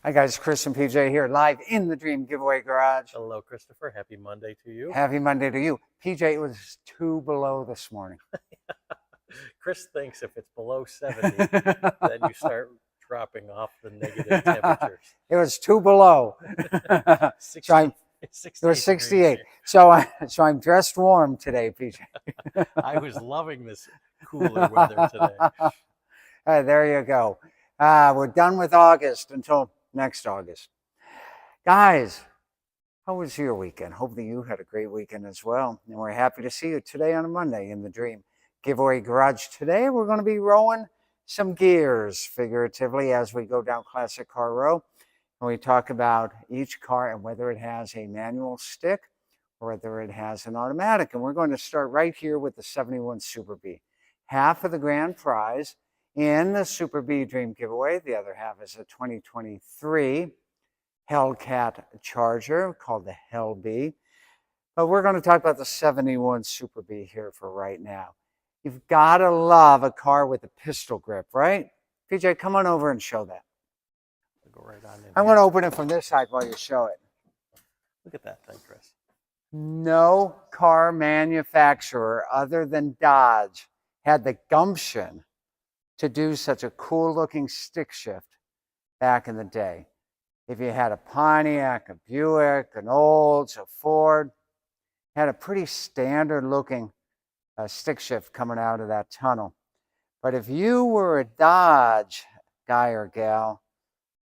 Hi guys, Chris and PJ here live in the Dream Giveaway Garage. Hello, Christopher. Happy Monday to you. Happy Monday to you. PJ, it was 2 below this morning. Chris thinks if it's below 70, then you start dropping off the negative temperatures. It was 2 below. 60, it was 68. So I'm dressed warm today, PJ. I was loving this cooler weather today. There you go. We're done with August until next August. Guys, how was your weekend? Hopefully you had a great weekend as well. And we're happy to see you today on a Monday in the Dream Giveaway Garage. Today we're going to be rowing some gears figuratively as we go down Classic Car Row. And we talk about each car and whether it has a manual stick or whether it has an automatic. And we're going to start right here with the 71 Super Bee. Half of the grand prize in the Super Bee Dream Giveaway. The other half is a 2023 Hellcat Charger called the Hell Bee. But we're going to talk about the 71 Super Bee here for right now. You've got to love a car with a pistol grip, right? PJ, come on over and show that. I'll go right on in. I'm going to open it from this side while you show it. Look at that thing, Chris. No car manufacturer other than Dodge had the gumption to do such a cool looking stick shift back in the day. If you had a Pontiac, a Buick, an Olds, a Ford, had a pretty standard looking stick shift coming out of that tunnel. But if you were a Dodge guy or gal,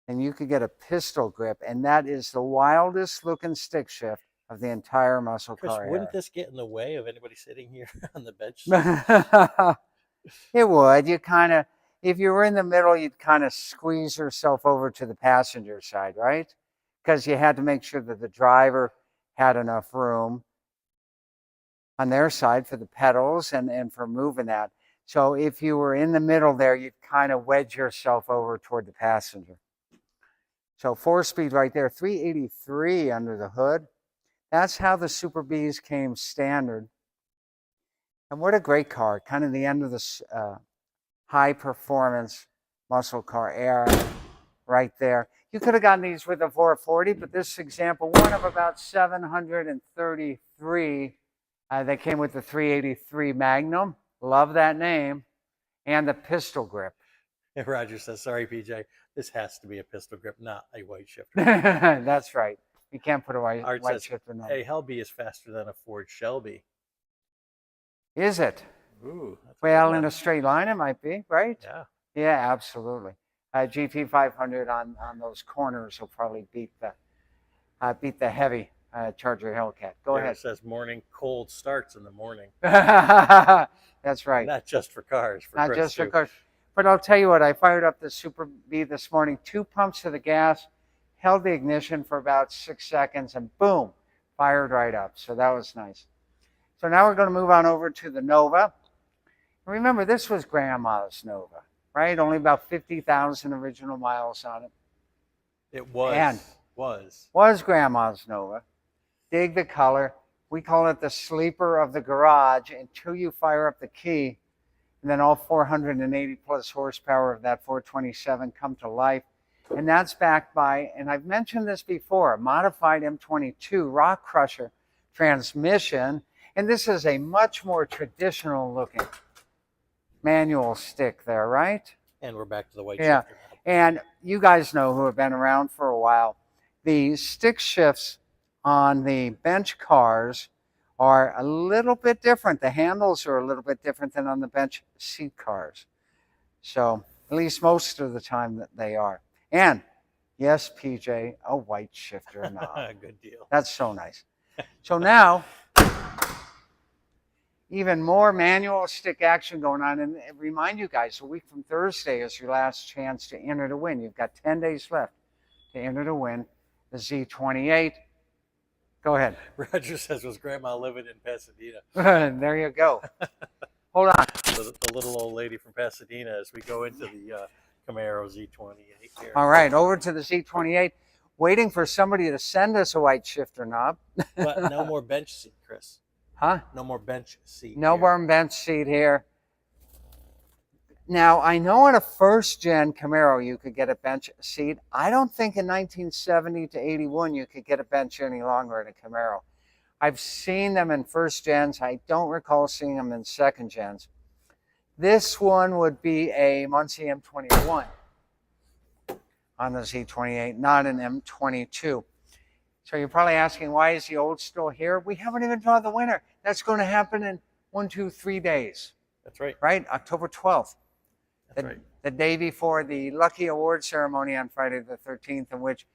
and you could get a pistol grip, and that is the wildest looking stick shift of the entire muscle Chris, car wouldn't era. this get in the way of anybody sitting here on the bench? It would. You kind of, if you were in the middle, you'd kind of squeeze yourself over to the passenger side, right? Because you had to make sure that the driver had enough room on their side for the pedals and for moving that. So if you were in the middle there, you'd kind of wedge yourself over toward the passenger. So 4-speed right there, 383 under the hood. That's how the Super Bees came standard. And what a great car, kind of the end of the high performance muscle car era right there. You could have gotten these with a 440, but this example, one of about 733 that came with the 383 Magnum. Love that name. And the pistol grip. And Roger says, sorry, PJ, this has to be a pistol grip, not a white shifter. That's right. You can't put a white shifter in. A Hell Bee is faster than a Ford Shelby. Is it? Ooh. Well, in a straight line, it might be, right? Yeah. Yeah, absolutely. GT 500 on those corners will probably beat the heavy Charger Hellcat. Go ahead. It says morning cold starts in the morning. That's right. Not just for cars. Not just for cars. But I'll tell you what, I fired up the Super Bee this morning, 2 pumps of the gas, held the ignition for about 6 seconds, and boom, fired right up. So that was nice. So now we're going to move on over to the Nova. Remember, this was Grandma's Nova, right? Only about 50,000 original miles on it. It was. And was Grandma's Nova. Dig the color. We call it the sleeper of the garage until you fire up the key, and then all 480 plus horsepower of that 427 come to life. And that's backed by, and I've mentioned this before, a modified M22 Rock Crusher transmission. And this is a much more traditional looking manual stick there, right? And we're back to the white shifter. shifter. And you guys know who have been around for a while. The stick shifts on the bench cars are a little bit different. The handles are a little bit different than on the bench seat cars. So at least most of the time that they are. And yes, PJ, a white shifter knob. Good deal. That's so nice. So now, even more manual stick action going on. And remind you guys, a week from Thursday is your last chance to enter to win. You've got 10 days left to enter to win the Z28. Go ahead. Roger says, was Grandma living in Pasadena? There you go. Hold on. The little old lady from Pasadena as we go into the Camaro Z28 here. All right, over to the Z28. Waiting for somebody to send us a white shifter knob. But no more bench seat, Chris. Huh? No more bench seat. No more bench seat here. Now, I know in a first-gen Camaro you could get a bench seat. I don't think in 1970 to 81 you could get a bench any longer in a Camaro. I've seen them in first gens. I don't recall seeing them in second gens. This one would be a Muncie M21 on the Z28, not an M22. So you're probably asking, why is the old still here? We haven't even drawn the winner. That's going to happen in 1, 2, 3 days. That's right. Right? October 12th. That's right. The day before the Lucky Award ceremony on Friday the 13th, in which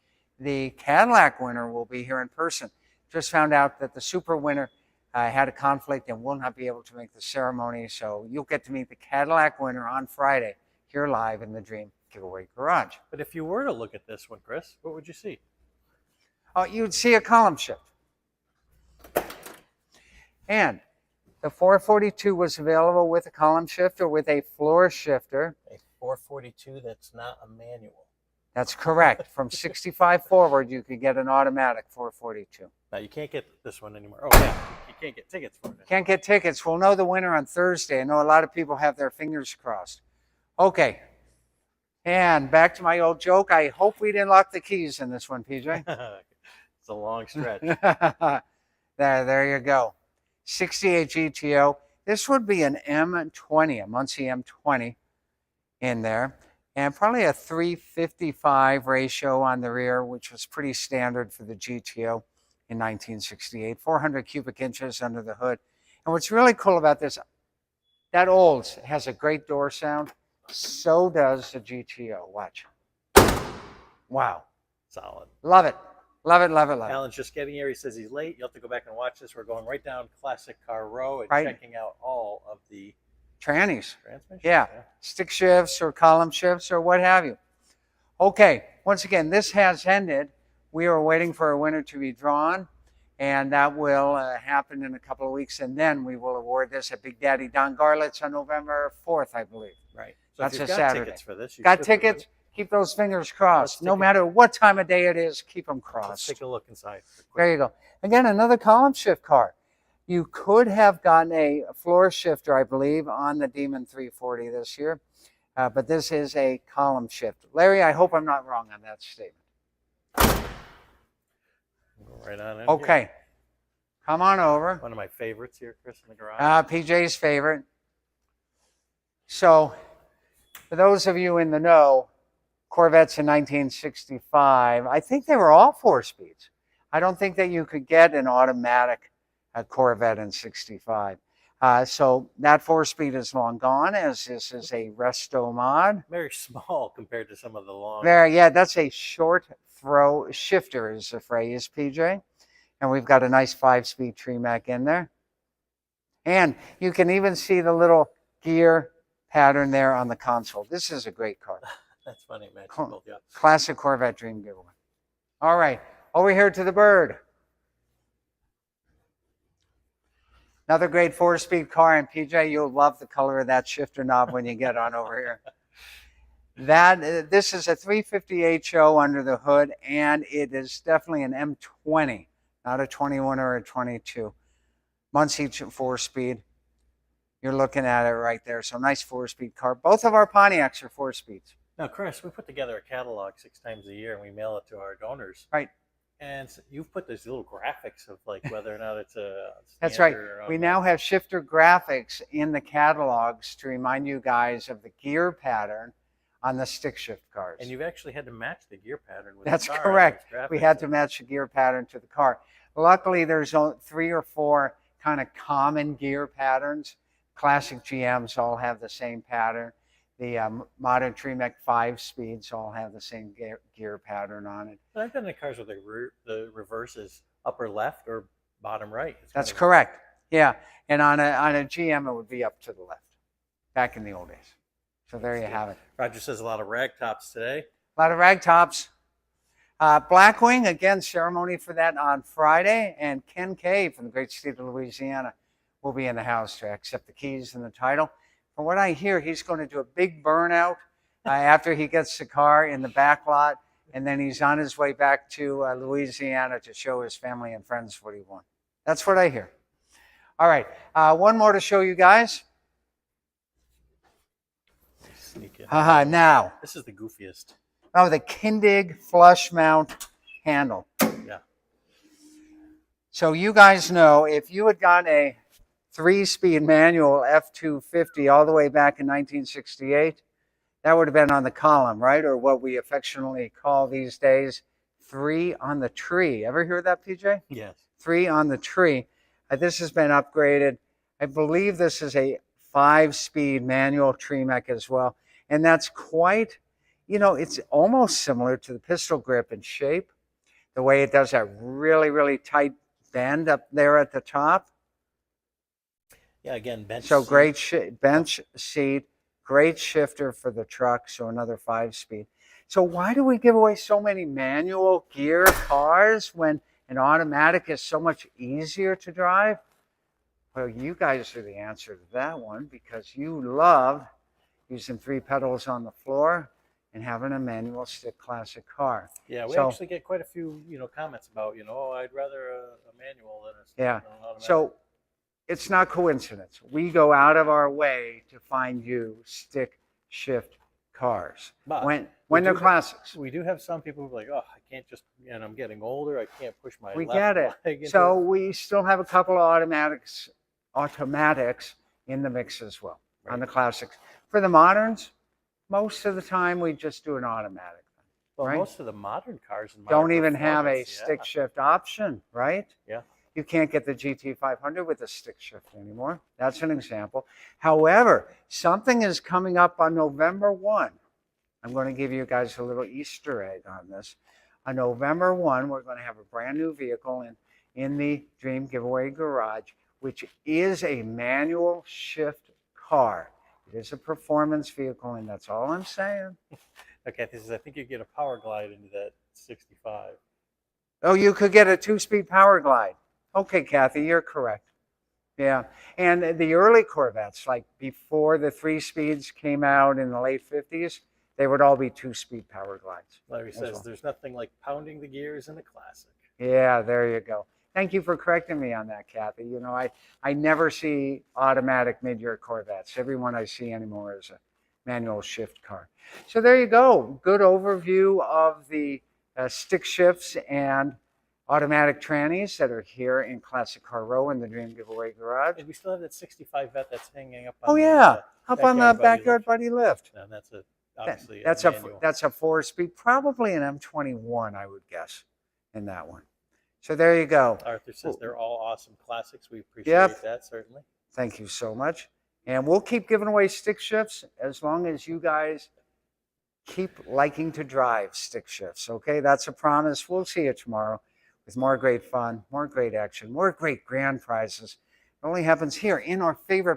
the Cadillac winner will be here in person. Just found out that the super winner had a conflict and will not be able to make the ceremony. So you'll get to meet the Cadillac winner on Friday here live in the Dream Giveaway Garage. But if you were to look at this one, Chris, what would you see? Oh, you'd see a column shift. And the 442 was available with a column shifter, with a floor shifter. A 442 that's not a manual. That's correct. From 65 forward, you could get an automatic 442. Now, you can't get this one anymore. Oh, yeah. You can't get tickets for it. Can't get tickets. We'll know the winner on Thursday. I know a lot of people have their fingers crossed. Okay. And back to my old joke. I hope we didn't lock the keys in this one, PJ. It's a long stretch. There you go. 68 GTO. This would be an M20, a Muncie M20 in there. And probably a 355 ratio on the rear, which was pretty standard for the GTO in 1968. 400 cubic inches under the hood. And what's really cool about this, that Olds has a great door sound. So does the GTO. Watch. Wow. Solid. Love it. Love it, love it, love it. Alan's just getting here. He says he's late. You'll have to go back and watch this. We're going right down Classic Car Row and checking out all of the trannies. Transmissions? Yeah. Stick shifts or column shifts or what have you. Okay. Once again, this has ended. We are waiting for a winner to be drawn, and that will happen in a couple of weeks, and then we will award this at Big Daddy Don Garlett's on November 4th, I believe. Right. So that's if you've a got Saturday. Tickets for this, got tickets? Keep those fingers crossed. No matter what time of day it is, keep them crossed. Let's take a look inside. There you go. Again, another column shift car. You could have gotten a floor shifter, I believe, on the Demon 340 this year, but this is a column shift. Larry, I hope I'm not wrong on that statement. Go right on in. Okay. Here. Come on over. One of my favorites here, Chris, in the garage. PJ's favorite. So, for those of you in the know, Corvettes in 1965, I think they were all 4-speeds. I don't think that you could get an automatic Corvette in 65. So that 4-speed is long gone, as this is a resto mod. Very small compared to some of the long. Yeah, that's a short throw shifter is the phrase, PJ. And we've got a nice 5-speed Tremec in there. And you can even see the little gear pattern there on the console. This is a great car. That's funny, man. Yeah. Classic Corvette Dream Giveaway. All right, over here to the Bird. Another great 4-speed car, and PJ, you'll love the color of that shifter knob when you get on over here. This is a 350 HO under the hood, and it is definitely an M20, not a 21 or a 22. Muncie 4-speed. You're looking at it right there. So nice 4-speed car. Both of our Pontiacs are 4-speeds. Now, Chris, we put together a catalog 6 times a year, and we mail it to our donors. Right. And so you've put these little graphics of like whether or not it's a That's right. We now have shifter graphics in the catalogs to remind you guys of the gear pattern on the stick shift cars. And you've actually had to match the gear pattern with That's the car. Correct. We had to match the gear pattern to the car. Luckily, there's 3 or 4 kind of common gear patterns. Classic GMs all have the same pattern. The modern Tremec 5-speeds all have the same gear pattern on it. But I've been in cars where the reverse is upper left or bottom right. That's correct. Yeah, and on a GM it would be up to the left, back in the old days. So there you have it. Roger says a lot of rag tops today. A lot of rag tops. Blackwing, again, ceremony for that on Friday, and Ken Kay from the great state of Louisiana will be in the house to accept the keys and the title. From what I hear, he's going to do a big burnout after he gets the car in the back lot, and then he's on his way back to Louisiana to show his family and friends what he won. That's what I hear. All right, one more to show you guys. sneak in. Haha, now. This is the goofiest. Oh, the Kindig flush mount handle. Yeah. So you guys know, if you had gotten a 3-speed manual F250 all the way back in 1968, that would have been on the column, right? Or what we affectionately call these days, 3 on the tree. Ever hear that, PJ? Yes. 3 on the tree. This has been upgraded. I believe this is a 5-speed manual Tremec as well. And that's quite, it's almost similar to the pistol grip in shape. The way it does that really, really tight bend up there at the top. Yeah, again, bench So seat. great bench seat, great shifter for the truck, so another 5-speed. So why do we give away so many manual gear cars when an automatic is so much easier to drive? Well, you guys are the answer to that one, because you love using 3 pedals on the floor and having a manual stick classic car. Yeah, we So- actually get quite a few, comments about, oh, I'd rather a manual than Yeah. an automatic. So it's not coincidence. We go out of our way to find you stick shift cars But when we they're do have- classics. we do have some people who are like, oh, I can't just, and I'm getting older, I can't push my We left get it. leg into So we still have a couple of automatics in the mix as well on the classics. For the moderns, most of the time we just do an automatic. Well, right? most of the modern cars and Don't modern even have a performance, stick shift option, right? Yeah. You can't get the GT500 with a stick shift anymore. That's an example. However, something is coming up on November 1. I'm going to give you guys a little Easter egg on this. On November 1, we're going to have a brand new vehicle in the Dream Giveaway Garage, which is a manual shift car. It is a performance vehicle, and that's all I'm saying. Okay, this is, I think you get a power glide into that 65. Oh, you could get a 2-speed power glide. Okay, Kathy, you're correct. Yeah, and the early Corvettes, like before the 3 speeds came out in the late 50s, they would all be 2-speed power glides. Larry says well. there's nothing like pounding the gears in a classic. Yeah, there you go. Thank you for correcting me on that, Kathy. I never see automatic mid-year Corvettes. Every one I see anymore is a manual shift car. So there you go. Good overview of the stick shifts and automatic trannies that are here in Classic Car Row in the Dream Giveaway Garage. And we still have that 65 vet that's hanging up on Oh the, yeah, up on the Backyard Buddy Backyard lift. Buddy lift. and that's obviously That's a a manual. 4-speed, probably an M21, I would guess, in that one. So there you go. Arthur says they're all awesome classics. We appreciate Yep. that, certainly. Thank you so much. And we'll keep giving away stick shifts as long as you guys keep liking to drive stick shifts. Okay, that's a promise. We'll see you tomorrow with more great fun, more great action, more great grand prizes. It only happens here in our favorite